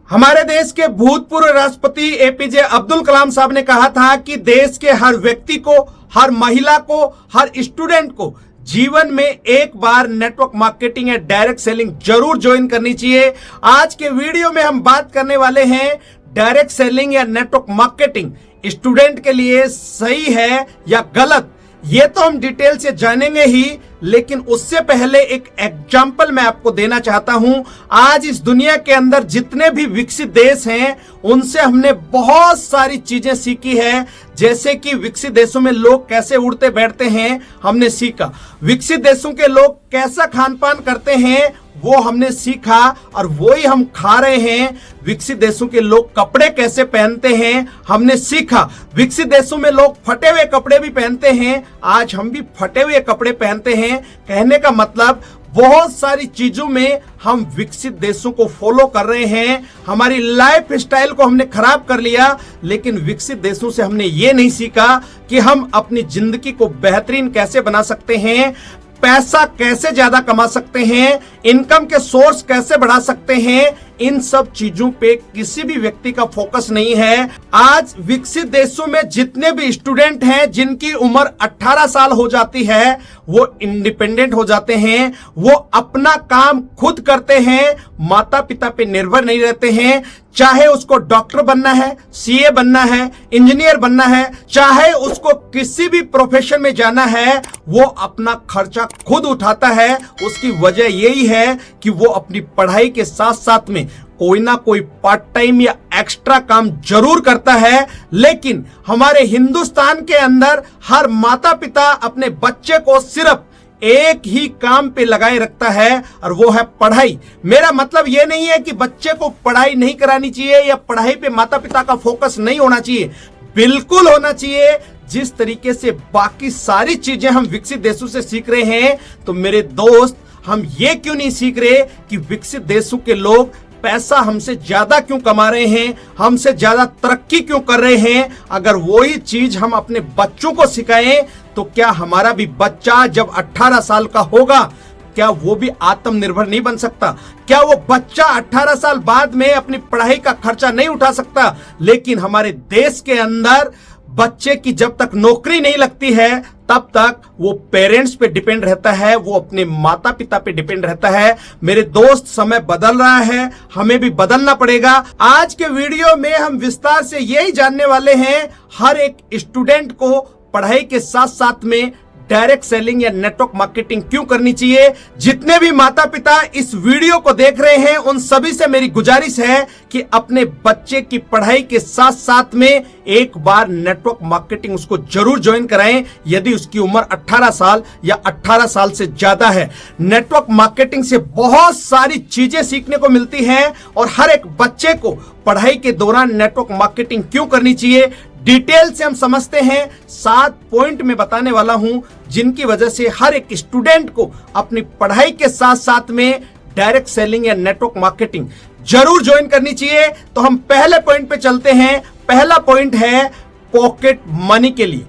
हमारे देश के भूतपूर्व राष्ट्रपति एपीजे अब्दुल कलाम साहब ने कहा था कि देश के हर व्यक्ति को, हर महिला को, हर स्टूडेंट को जीवन में एक बार नेटवर्क मार्केटिंग या डायरेक्ट सेलिंग जरूर ज्वाइन करनी चाहिए। आज के वीडियो में हम बात करने वाले हैं डायरेक्ट सेलिंग या नेटवर्क मार्केटिंग स्टूडेंट के लिए सही है या गलत, ये तो हम डिटेल से जानेंगे ही, लेकिन उससे पहले एक एग्जाम्पल मैं आपको देना चाहता हूं। आज इस दुनिया के अंदर जितने भी विकसित देश हैं उनसे हमने बहुत सारी चीजें सीखी है। जैसे कि विकसित देशों में लोग कैसे उड़ते बैठते हैं हमने सीखा, विकसित देशों के लोग कैसा खान पान करते हैं वो हमने सीखा और वो ही हम खा रहे हैं। विकसित देशों के लोग कपड़े कैसे पहनते हैं हमने सीखा, विकसित देशों में लोग फटे हुए कपड़े भी पहनते हैं, आज हम भी फटे हुए कपड़े पहनते हैं। कहने का मतलब बहुत सारी चीजों में हम विकसित देशों को फॉलो कर रहे हैं, हमारी लाइफ स्टाइल को हमने खराब कर लिया। लेकिन विकसित देशों से हमने ये नहीं सीखा कि हम अपनी जिंदगी को बेहतरीन कैसे बना सकते हैं, पैसा कैसे ज्यादा कमा सकते हैं, इनकम के सोर्स कैसे बढ़ा सकते हैं। इन सब चीजों पे किसी भी व्यक्ति का फोकस नहीं है। आज विकसित देशों में जितने भी स्टूडेंट हैं जिनकी उम्र 18 साल हो जाती है वो इंडिपेंडेंट हो जाते हैं, वो अपना काम खुद करते हैं, माता पिता पे निर्भर नहीं रहते हैं। चाहे उसको डॉक्टर बनना है, सीए बनना है, इंजीनियर बनना है, चाहे उसको किसी भी प्रोफेशन में जाना है, वो अपना खर्चा खुद उठाता है। उसकी वजह यही है कि वो अपनी पढ़ाई के साथ साथ में कोई ना कोई पार्ट टाइम या एक्स्ट्रा काम जरूर करता है। लेकिन हमारे हिंदुस्तान के अंदर हर माता पिता अपने बच्चे को सिर्फ एक ही काम पे लगाए रखता है और वो है पढ़ाई। मेरा मतलब ये नहीं है कि बच्चे को पढ़ाई नहीं करानी चाहिए या पढ़ाई पे माता पिता का फोकस नहीं होना चाहिए, बिल्कुल होना चाहिए। जिस तरीके से बाकी सारी चीजें हम विकसित देशों से सीख रहे हैं, तो मेरे दोस्त हम ये क्यों नहीं सीख रहे कि विकसित देशों के लोग पैसा हमसे ज्यादा क्यों कमा रहे हैं, हमसे ज्यादा तरक्की क्यों कर रहे हैं। अगर वही चीज हम अपने बच्चों को सिखाएं तो क्या हमारा भी बच्चा जब 18 साल का होगा क्या वो भी आत्मनिर्भर नहीं बन सकता? क्या वो बच्चा 18 साल बाद में अपनी पढ़ाई का खर्चा नहीं उठा सकता? लेकिन हमारे देश के अंदर बच्चे की जब तक नौकरी नहीं लगती है तब तक वो पेरेंट्स पे डिपेंड रहता है, वो अपने माता पिता पे डिपेंड रहता है। मेरे दोस्त, समय बदल रहा है, हमें भी बदलना पड़ेगा। आज के वीडियो में हम विस्तार से यही जानने वाले हैं हर एक स्टूडेंट को पढ़ाई के साथ साथ में डायरेक्ट सेलिंग या नेटवर्क मार्केटिंग क्यों करनी चाहिए। जितने भी माता पिता इस वीडियो को देख रहे हैं उन सभी से मेरी गुजारिश है कि अपने बच्चे की पढ़ाई के साथ साथ में एक बार नेटवर्क मार्केटिंग उसको जरूर ज्वाइन कराएं यदि उसकी उम्र 18 साल या 18 साल से ज्यादा है। नेटवर्क मार्केटिंग से बहुत सारी चीजें सीखने को मिलती हैं और हर एक बच्चे को पढ़ाई के दौरान नेटवर्क मार्केटिंग क्यों करनी चाहिए डिटेल से हम समझते हैं। 7 पॉइंट में बताने वाला हूं जिनकी वजह से हर एक स्टूडेंट को अपनी पढ़ाई के साथ साथ में डायरेक्ट सेलिंग या नेटवर्क मार्केटिंग जरूर ज्वाइन करनी चाहिए। तो हम पहले पॉइंट पे चलते हैं। पहला पॉइंट है पॉकेट मनी के लिए।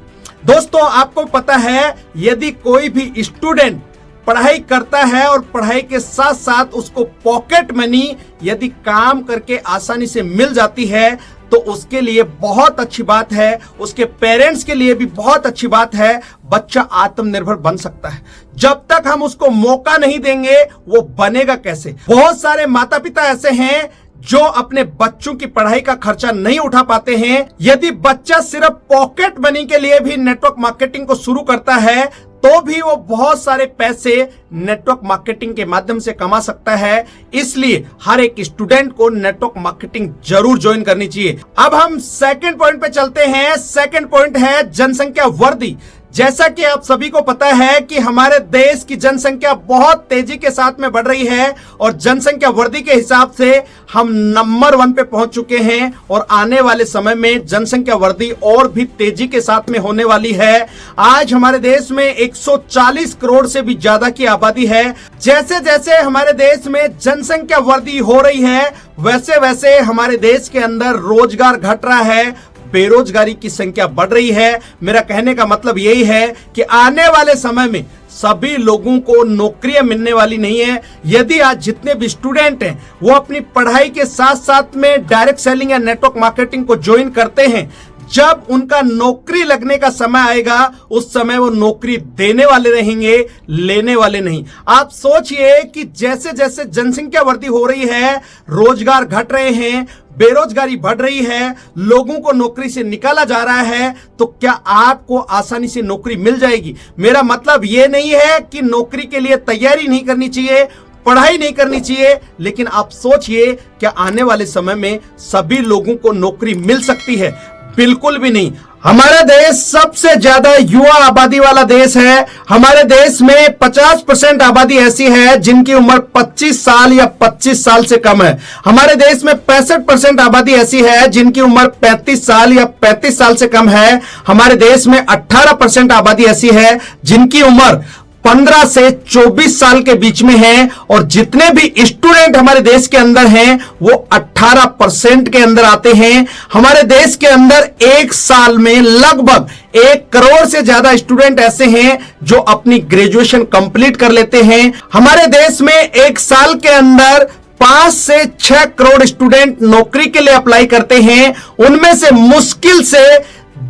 दोस्तों, आपको पता है यदि कोई भी स्टूडेंट पढ़ाई करता है और पढ़ाई के साथ साथ उसको पॉकेट मनी यदि काम करके आसानी से मिल जाती है तो उसके लिए बहुत अच्छी बात है, उसके पेरेंट्स के लिए भी बहुत अच्छी बात है। बच्चा आत्मनिर्भर बन सकता है। जब तक हम उसको मौका नहीं देंगे वो बनेगा कैसे? बहुत सारे माता पिता ऐसे हैं जो अपने बच्चों की पढ़ाई का खर्चा नहीं उठा पाते हैं। यदि बच्चा सिर्फ पॉकेट मनी के लिए भी नेटवर्क मार्केटिंग को शुरू करता है तो भी वो बहुत सारे पैसे नेटवर्क मार्केटिंग के माध्यम से कमा सकता है। इसलिए हर एक स्टूडेंट को नेटवर्क मार्केटिंग जरूर ज्वाइन करनी चाहिए। अब हम सेकंड पॉइंट पे चलते हैं। सेकंड पॉइंट है जनसंख्या वृद्धि। जैसा कि आप सभी को पता है कि हमारे देश की जनसंख्या बहुत तेजी के साथ में बढ़ रही है और जनसंख्या वृद्धि के हिसाब से हम नंबर 1 पे पहुंच चुके हैं और आने वाले समय में जनसंख्या वृद्धि और भी तेजी के साथ में होने वाली है। आज हमारे देश में 140 करोड़ से भी ज्यादा की आबादी है। जैसे जैसे हमारे देश में जनसंख्या वृद्धि हो रही है वैसे वैसे हमारे देश के अंदर रोजगार घट रहा है, बेरोजगारी की संख्या बढ़ रही है। मेरा कहने का मतलब यही है कि आने वाले समय में सभी लोगों को नौकरियां मिलने वाली नहीं है। यदि आज जितने भी स्टूडेंट हैं वो अपनी पढ़ाई के साथ साथ में डायरेक्ट सेलिंग या नेटवर्क मार्केटिंग को ज्वाइन करते हैं, जब उनका नौकरी लगने का समय आएगा उस समय वो नौकरी देने वाले रहेंगे, लेने वाले नहीं। आप सोचिए कि जैसे जैसे जनसंख्या वृद्धि हो रही है, रोजगार घट रहे हैं, बेरोजगारी बढ़ रही है, लोगों को नौकरी से निकाला जा रहा है, तो क्या आपको आसानी से नौकरी मिल जाएगी? मेरा मतलब यह नहीं है कि नौकरी के लिए तैयारी नहीं करनी चाहिए, पढ़ाई नहीं करनी चाहिए, लेकिन आप सोचिए क्या आने वाले समय में सभी लोगों को नौकरी मिल सकती है? बिल्कुल भी नहीं। हमारा देश सबसे ज्यादा युवा आबादी वाला देश है। हमारे देश में 50% आबादी ऐसी है जिनकी उम्र 25 साल या 25 साल से कम है। हमारे देश में 65% आबादी ऐसी है जिनकी उम्र 35 साल या 35 साल से कम है। हमारे देश में 18% आबादी ऐसी है जिनकी उम्र 15 से 24 साल के बीच में है, और जितने भी स्टूडेंट हमारे देश के अंदर हैं वो 18% के अंदर आते हैं। हमारे देश के अंदर एक साल में लगभग 1 करोड़ से ज्यादा स्टूडेंट ऐसे हैं जो अपनी ग्रेजुएशन कंप्लीट कर लेते हैं। हमारे देश में एक साल के अंदर 5 से 6 करोड़ स्टूडेंट नौकरी के लिए अप्लाई करते हैं। उनमें से मुश्किल से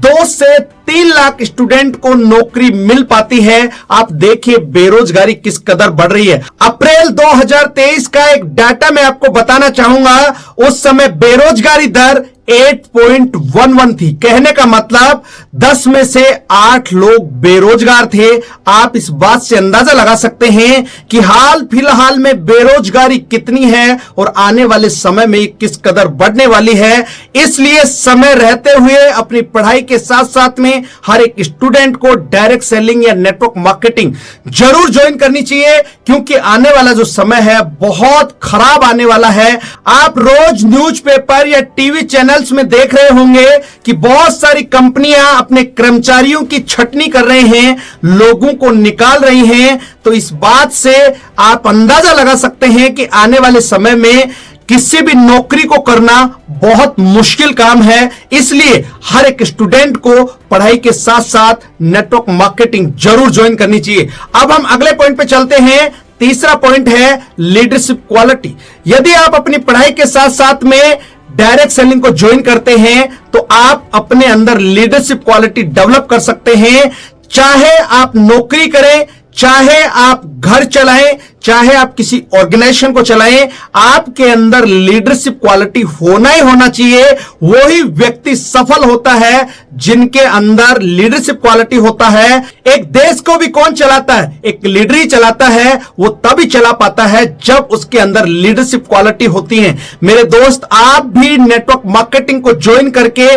2 से 3 लाख स्टूडेंट को नौकरी मिल पाती है। आप देखिए बेरोजगारी किस कदर बढ़ रही है। अप्रैल 2023 का एक डाटा मैं आपको बताना चाहूंगा। उस समय बेरोजगारी दर 8.11 थी। कहने का मतलब 10 में से 8 लोग बेरोजगार थे। आप इस बात से अंदाजा लगा सकते हैं कि हाल फिलहाल में बेरोजगारी कितनी है और आने वाले समय में किस कदर बढ़ने वाली है। इसलिए समय रहते हुए अपनी पढ़ाई के साथ साथ में हर एक स्टूडेंट को डायरेक्ट सेलिंग या नेटवर्क मार्केटिंग जरूर ज्वाइन करनी चाहिए, क्योंकि आने वाला जो समय है बहुत खराब आने वाला है। आप रोज न्यूज़पेपर या टीवी चैनल्स में देख रहे होंगे कि बहुत सारी कंपनियां अपने कर्मचारियों की छटनी कर रहे हैं, लोगों को निकाल रही हैं। तो इस बात से आप अंदाजा लगा सकते हैं कि आने वाले समय में किसी भी नौकरी को करना बहुत मुश्किल काम है। इसलिए हर एक स्टूडेंट को पढ़ाई के साथ साथ नेटवर्क मार्केटिंग जरूर ज्वाइन करनी चाहिए। अब हम अगले पॉइंट पे चलते हैं। तीसरा पॉइंट है लीडरशिप क्वालिटी। यदि आप अपनी पढ़ाई के साथ साथ में डायरेक्ट सेलिंग को ज्वाइन करते हैं तो आप अपने अंदर लीडरशिप क्वालिटी डेवलप कर सकते हैं। चाहे आप नौकरी करें, चाहे आप घर चलाएं, चाहे आप किसी ऑर्गेनाइजेशन को चलाएं, आपके अंदर लीडरशिप क्वालिटी होना ही होना चाहिए। वही व्यक्ति सफल होता है जिनके अंदर लीडरशिप क्वालिटी होता है। एक देश को भी कौन चलाता है? एक लीडर ही चलाता है। वो तभी चला पाता है जब उसके अंदर लीडरशिप क्वालिटी होती है। मेरे दोस्त, आप भी नेटवर्क मार्केटिंग को ज्वाइन करके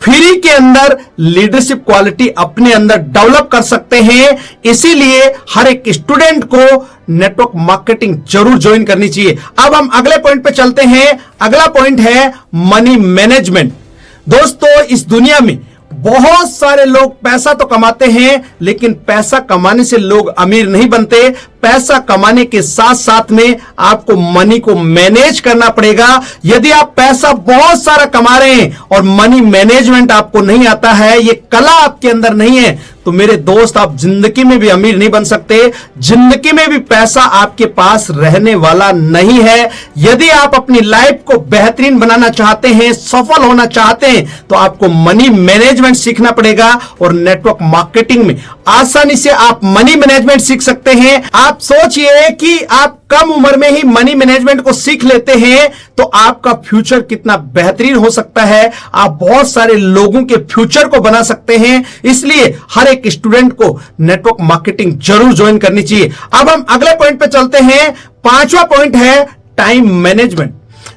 फ्री के अंदर लीडरशिप क्वालिटी अपने अंदर डेवलप कर सकते हैं। इसीलिए हर एक स्टूडेंट को नेटवर्क मार्केटिंग जरूर ज्वाइन करनी चाहिए। अब हम अगले पॉइंट पे चलते हैं। अगला पॉइंट है मनी मैनेजमेंट। दोस्तों, इस दुनिया में बहुत सारे लोग पैसा तो कमाते हैं, लेकिन पैसा कमाने से लोग अमीर नहीं बनते। पैसा कमाने के साथ साथ में आपको मनी को मैनेज करना पड़ेगा। यदि आप पैसा बहुत सारा कमा रहे हैं और मनी मैनेजमेंट आपको नहीं आता है, ये कला आपके अंदर नहीं है, तो मेरे दोस्त आप जिंदगी में भी अमीर नहीं बन सकते। जिंदगी में भी पैसा आपके पास रहने वाला नहीं है। यदि आप अपनी लाइफ को बेहतरीन बनाना चाहते हैं, सफल होना चाहते हैं, तो आपको मनी मैनेजमेंट सीखना पड़ेगा। और नेटवर्क मार्केटिंग में आसानी से आप मनी मैनेजमेंट सीख सकते हैं। आप सोचिए कि आप कम उम्र में ही मनी मैनेजमेंट को सीख लेते हैं तो आपका फ्यूचर कितना बेहतरीन हो सकता है। आप बहुत सारे लोगों के फ्यूचर को बना सकते हैं। इसलिए हर एक स्टूडेंट को नेटवर्क मार्केटिंग जरूर ज्वाइन करनी चाहिए। अब हम अगले पॉइंट पे चलते हैं। 5वां पॉइंट है टाइम मैनेजमेंट।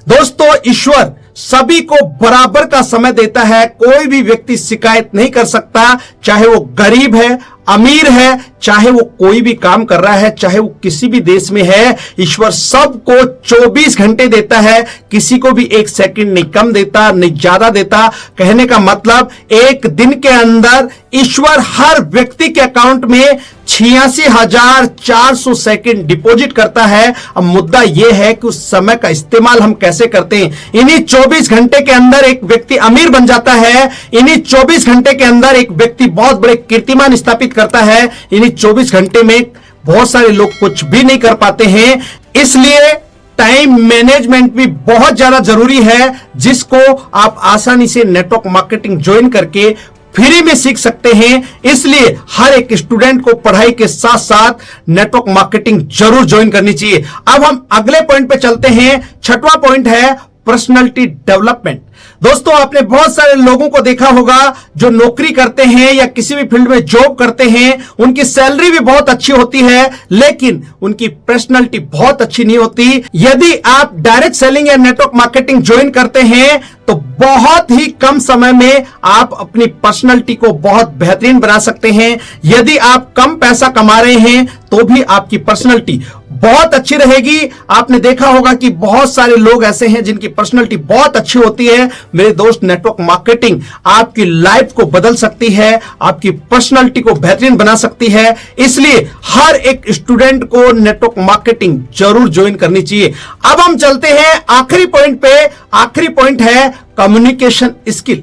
दोस्तों, ईश्वर सभी को बराबर का समय देता है। कोई भी व्यक्ति शिकायत नहीं कर सकता, चाहे वो गरीब है, अमीर है, चाहे वो कोई भी काम कर रहा है, चाहे वो किसी भी देश में है। ईश्वर सबको 24 घंटे देता है, किसी को भी 1 सेकंड नहीं कम देता, नहीं ज्यादा देता। कहने का मतलब एक दिन के अंदर ईश्वर हर व्यक्ति के अकाउंट में 86,400 सेकंड डिपॉजिट करता है। अब मुद्दा यह है कि उस समय का इस्तेमाल हम कैसे करते हैं। इन्हीं 24 घंटे के अंदर एक व्यक्ति अमीर बन जाता है, इन्हीं 24 घंटे के अंदर एक व्यक्ति बहुत बड़े कीर्तिमान स्थापित करता है, इन्हीं 24 घंटे में बहुत सारे लोग कुछ भी नहीं कर पाते हैं। इसलिए टाइम मैनेजमेंट भी बहुत ज्यादा जरूरी है, जिसको आप आसानी से नेटवर्क मार्केटिंग ज्वाइन करके फ्री में सीख सकते हैं। इसलिए हर एक स्टूडेंट को पढ़ाई के साथ साथ नेटवर्क मार्केटिंग जरूर ज्वाइन करनी चाहिए। अब हम अगले पॉइंट पे चलते हैं। छठवां पॉइंट है पर्सनालिटी डेवलपमेंट। दोस्तों, आपने बहुत सारे लोगों को देखा होगा जो नौकरी करते हैं या किसी भी फील्ड में जॉब करते हैं, उनकी सैलरी भी बहुत अच्छी होती है, लेकिन उनकी पर्सनालिटी बहुत अच्छी नहीं होती। यदि आप डायरेक्ट सेलिंग या नेटवर्क मार्केटिंग ज्वाइन करते हैं तो बहुत ही कम समय में आप अपनी पर्सनालिटी को बहुत बेहतरीन बना सकते हैं। यदि आप कम पैसा कमा रहे हैं तो भी आपकी पर्सनालिटी बहुत अच्छी रहेगी। आपने देखा होगा कि बहुत सारे लोग ऐसे हैं जिनकी पर्सनालिटी बहुत अच्छी होती है। मेरे दोस्त, नेटवर्क मार्केटिंग आपकी लाइफ को बदल सकती है, आपकी पर्सनालिटी को बेहतरीन बना सकती है। इसलिए हर एक स्टूडेंट को नेटवर्क मार्केटिंग जरूर ज्वाइन करनी चाहिए। अब हम चलते हैं आखिरी पॉइंट पे। आखिरी पॉइंट है कम्युनिकेशन स्किल।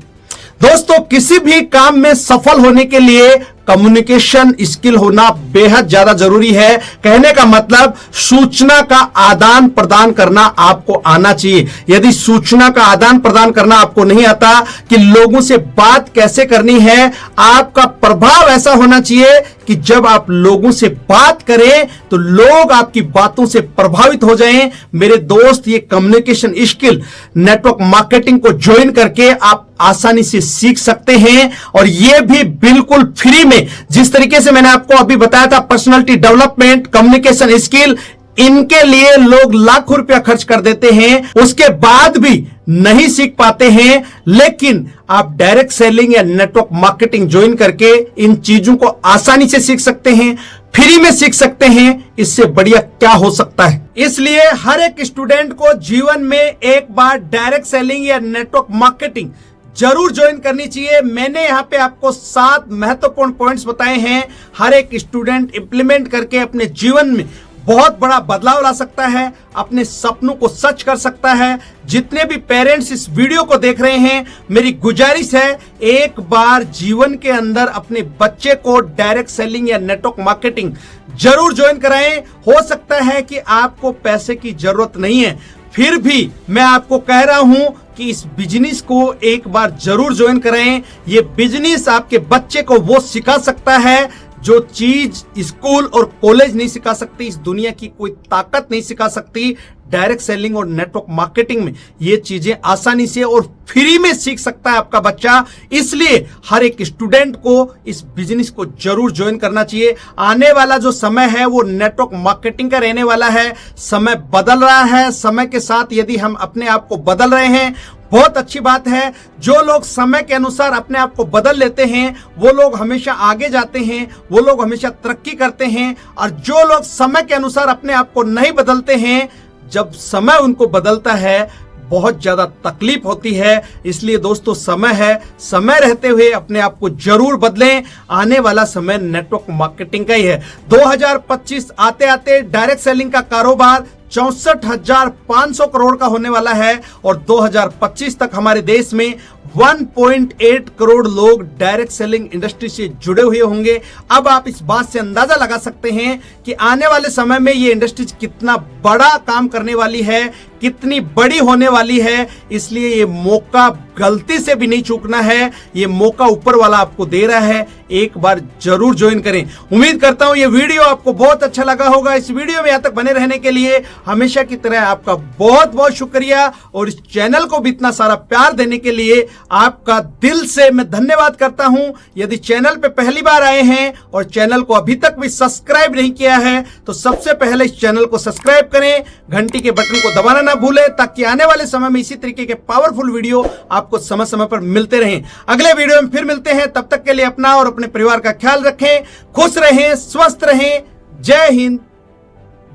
दोस्तों, किसी भी काम में सफल होने के लिए कम्युनिकेशन स्किल होना बेहद ज्यादा जरूरी है। कहने का मतलब सूचना का आदान प्रदान करना आपको आना चाहिए। यदि सूचना का आदान प्रदान करना आपको नहीं आता कि लोगों से बात कैसे करनी है, आपका प्रभाव ऐसा होना चाहिए कि जब आप लोगों से बात करें तो लोग आपकी बातों से प्रभावित हो जाएं। मेरे दोस्त, ये कम्युनिकेशन स्किल नेटवर्क मार्केटिंग को ज्वाइन करके आप आसानी से सीख सकते हैं, और यह भी बिल्कुल फ्री में। जिस तरीके से मैंने आपको अभी बताया था, पर्सनालिटी डेवलपमेंट, कम्युनिकेशन स्किल, इनके लिए लोग लाखों रुपया खर्च कर देते हैं, उसके बाद भी नहीं सीख पाते हैं। लेकिन आप डायरेक्ट सेलिंग या नेटवर्क मार्केटिंग ज्वाइन करके इन चीजों को आसानी से सीख सकते हैं, फ्री में सीख सकते हैं। इससे बढ़िया क्या हो सकता है। इसलिए हर एक स्टूडेंट को जीवन में एक बार डायरेक्ट सेलिंग या नेटवर्क मार्केटिंग जरूर ज्वाइन करनी चाहिए। मैंने यहां पे आपको 7 महत्वपूर्ण पॉइंट्स बताए हैं। हर एक स्टूडेंट इंप्लीमेंट करके अपने जीवन में बहुत बड़ा बदलाव ला सकता है, अपने सपनों को सच कर सकता है। जितने भी पेरेंट्स इस वीडियो को देख रहे हैं, मेरी गुजारिश है, एक बार जीवन के अंदर अपने बच्चे को डायरेक्ट सेलिंग या नेटवर्क मार्केटिंग जरूर ज्वाइन कराएं। हो सकता है कि आपको पैसे की जरूरत नहीं है, फिर भी मैं आपको कह रहा हूं कि इस बिजनेस को एक बार जरूर ज्वाइन करें। ये बिजनेस आपके बच्चे को वो सिखा सकता है जो चीज स्कूल और कॉलेज नहीं सिखा सकती, इस दुनिया की कोई ताकत नहीं सिखा सकती। डायरेक्ट सेलिंग और नेटवर्क मार्केटिंग में ये चीजें आसानी से और फ्री में सीख सकता है आपका बच्चा। इसलिए हर एक स्टूडेंट को इस बिजनेस को जरूर ज्वाइन करना चाहिए। आने वाला जो समय है वो नेटवर्क मार्केटिंग का रहने वाला है। समय बदल रहा है, समय के साथ यदि हम अपने आप को बदल रहे हैं, बहुत अच्छी बात है। जो लोग समय के अनुसार अपने आप को बदल लेते हैं वो लोग हमेशा आगे जाते हैं, वो लोग हमेशा तरक्की करते हैं। और जो लोग समय के अनुसार अपने आप को नहीं बदलते हैं, जब समय उनको बदलता है बहुत ज्यादा तकलीफ होती है। इसलिए दोस्तों, समय है, समय रहते हुए अपने आप को जरूर बदलें। आने वाला समय नेटवर्क मार्केटिंग का ही है। 2025 आते आते डायरेक्ट सेलिंग का कारोबार 64,500 करोड़ का होने वाला है, और 2025 तक हमारे देश में 1.8 करोड़ लोग डायरेक्ट सेलिंग इंडस्ट्री से जुड़े हुए होंगे। अब आप इस बात से अंदाजा लगा सकते हैं कि आने वाले समय में ये इंडस्ट्री कितना बड़ा काम करने वाली है, कितनी बड़ी होने वाली है। इसलिए ये मौका गलती से भी नहीं चूकना है, ये मौका ऊपर वाला आपको दे रहा है। एक बार जरूर ज्वाइन करें। उम्मीद करता हूं ये वीडियो आपको बहुत अच्छा लगा होगा। इस वीडियो में यहां तक बने रहने के लिए हमेशा की तरह आपका बहुत बहुत शुक्रिया, और इस चैनल को भी इतना सारा प्यार देने के लिए आपका दिल से मैं धन्यवाद करता हूं। यदि चैनल पे पहली बार आए हैं और चैनल को अभी तक भी सब्सक्राइब नहीं किया है तो सबसे पहले इस चैनल को सब्सक्राइब करें, घंटी के बटन को दबाना ना भूलें, ताकि आने वाले समय में इसी तरीके के पावरफुल वीडियो आपको समय समय पर मिलते रहें। अगले वीडियो में फिर मिलते हैं, तब तक के लिए अपना और अपने परिवार का ख्याल रखें, खुश रहें, स्वस्थ रहें। जय हिंद,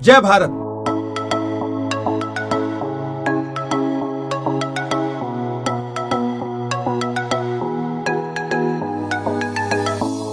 जय भारत।